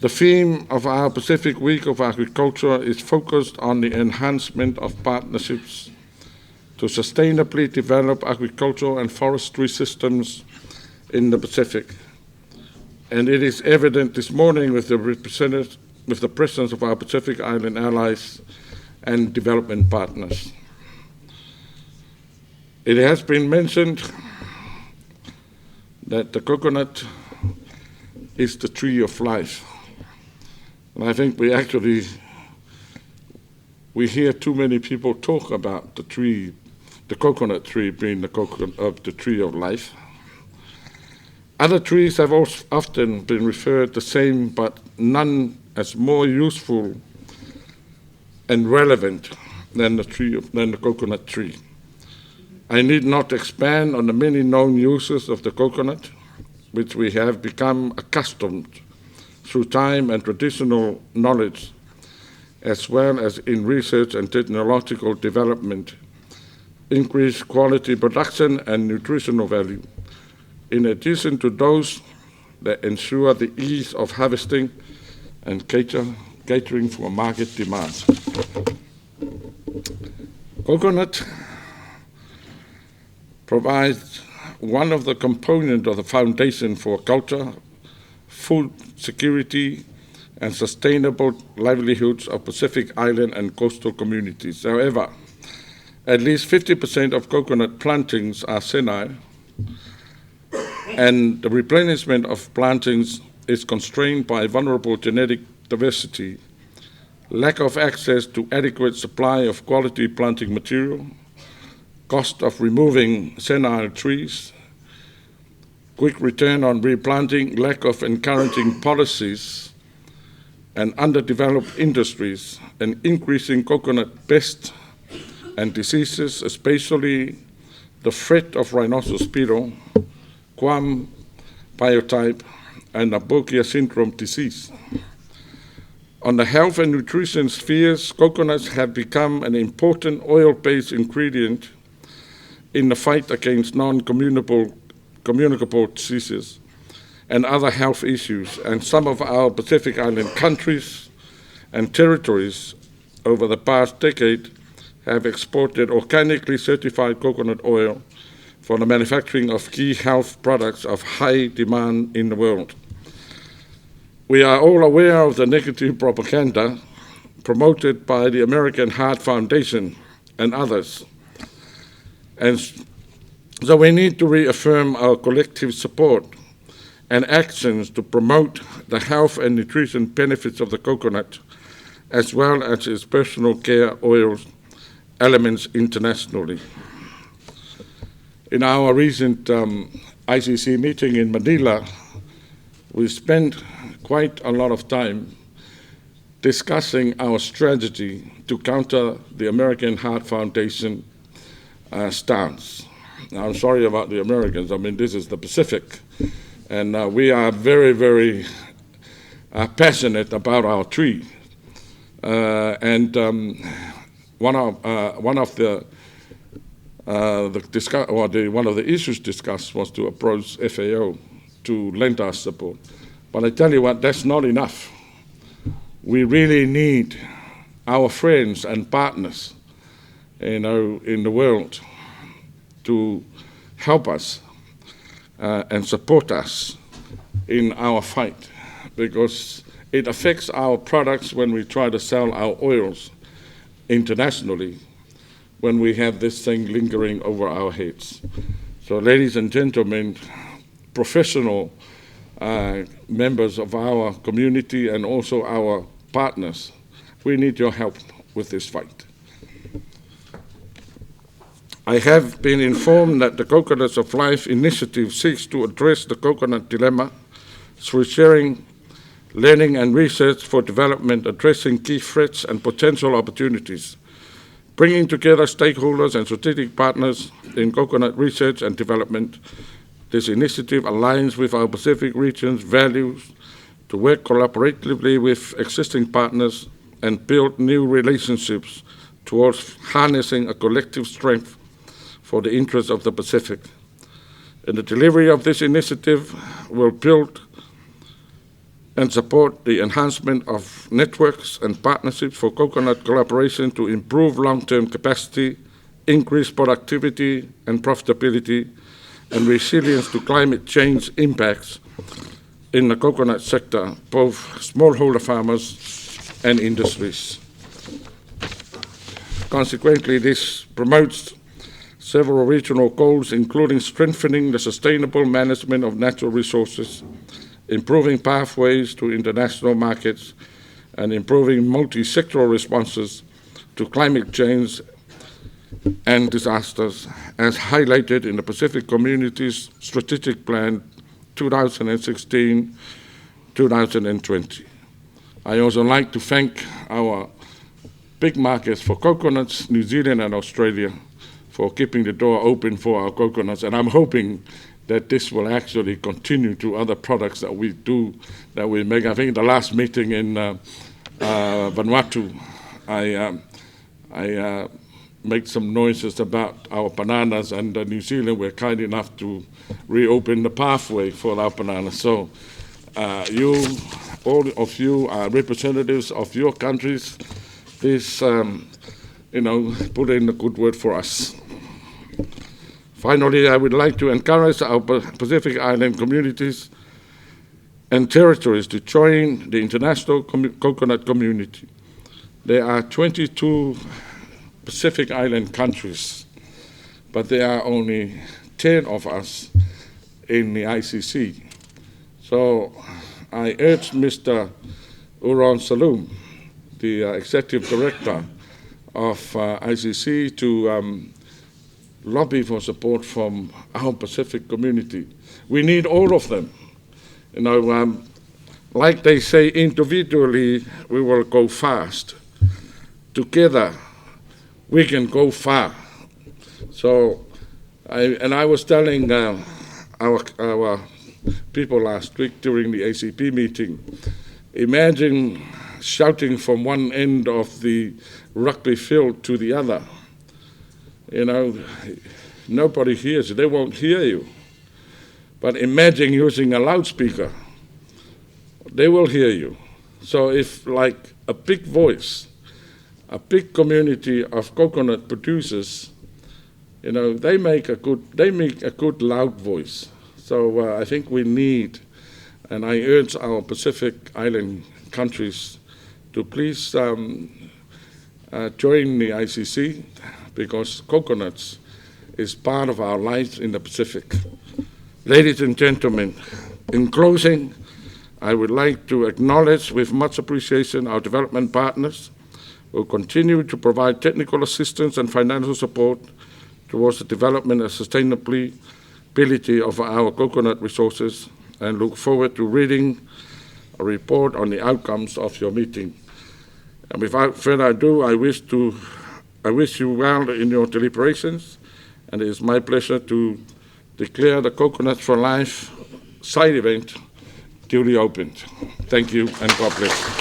The theme of our Pacific Week of Agriculture is focused on the enhancement of partnerships to sustainably develop agricultural and forestry systems in the Pacific. And it is evident this morning with the presence of our Pacific Island allies and development partners. It has been mentioned that the coconut is the tree of life. And I think we hear too many people talk about the tree, the coconut tree being the tree of life. Other trees have also often been referred the same, but none as more useful and relevant than the coconut tree. I need not expand on the many known uses of the coconut, which we have become accustomed through time and traditional knowledge, as well as in research and technological development, increased quality production and nutritional value, in addition to those that ensure the ease of harvesting and catering for market demands. Coconut provides one of the components of the foundation for culture, food security, and sustainable livelihoods of Pacific Island and coastal communities. However, at least 50% of coconut plantings are senile, and the replenishment of plantings is constrained by vulnerable genetic diversity, lack of access to adequate supply of quality planting material, cost of removing senile trees, quick return on replanting, lack of encouraging policies, and underdeveloped industries, and increasing coconut pests and diseases, especially the threat of rhinoceros beetle, Guam biotype, and Abokia syndrome disease. On the health and nutrition spheres, coconuts have become an important oil-based ingredient in the fight against non-communicable diseases and other health issues, and some of our Pacific Island countries and territories over the past decade have exported organically certified coconut oil for the manufacturing of key health products of high demand in the world. We are all aware of the negative propaganda promoted by the American Heart Foundation and others. And so we need to reaffirm our collective support and actions to promote the health and nutrition benefits of the coconut, as well as its personal care oil elements internationally. In our recent ICC meeting in Manila, we spent quite a lot of time discussing our strategy to counter the American Heart Foundation stance. Now, I'm sorry about the Americans. I mean, this is the Pacific, and we are very, very passionate about our tree. One of the issues discussed was to approach FAO to lend us support. But I tell you what, that's not enough. We really need our friends and partners, in the world, to help us and support us in our fight, because it affects our products when we try to sell our oils internationally, when we have this thing lingering over our heads. So, ladies and gentlemen, professional members of our community and also our partners, we need your help with this fight. I have been informed that the Coconuts of Life initiative seeks to address the coconut dilemma through sharing, learning, and research for development, addressing key threats and potential opportunities, bringing together stakeholders and strategic partners in coconut research and development. This initiative aligns with our Pacific region's values to work collaboratively with existing partners and build new relationships towards harnessing a collective strength for the interests of the Pacific. And the delivery of this initiative will build and support the enhancement of networks and partnerships for coconut collaboration to improve long-term capacity, increase productivity and profitability, and resilience to climate change impacts in the coconut sector, both smallholder farmers and industries. Consequently, this promotes several regional goals, including strengthening the sustainable management of natural resources, improving pathways to international markets, and improving multi-sectoral responses to climate change and disasters, as highlighted in the Pacific Community's Strategic Plan 2016-2020. I also like to thank our big markets for coconuts, New Zealand and Australia, for keeping the door open for our coconuts, and I'm hoping that this will actually continue to other products that we do, that we make. I think the last meeting in Vanuatu, I made some noises about our bananas, and New Zealand were kind enough to reopen the pathway for our bananas. So all of you are representatives of your countries. Please, put in a good word for us. Finally, I would like to encourage our Pacific Island communities and territories to join the international coconut community. There are 22 Pacific Island countries, but there are only 10 of us in the ICC. So I urge Mr. Uron Salum, the Executive Director of ICC, to lobby for support from our Pacific community. We need all of them. Like they say, individually we will go fast. Together we can go far. So, I was telling our people last week during the ACP meeting, imagine shouting from one end of the rugby field to the other. Nobody hears you. They won't hear you. But imagine using a loudspeaker. They will hear you. So if, like a big voice, a big community of coconut producers, they make a good loud voice. So I think we need, and I urge our Pacific Island countries to please join the ICC, because coconuts is part of our lives in the Pacific. Ladies and gentlemen, in closing, I would like to acknowledge with much appreciation our development partners who continue to provide technical assistance and financial support towards the development and sustainability of our coconut resources, and look forward to reading a report on the outcomes of your meeting. And without further ado, I wish you well in your deliberations, and it is my pleasure to declare the Coconuts for Life side event duly opened. Thank you, and God bless.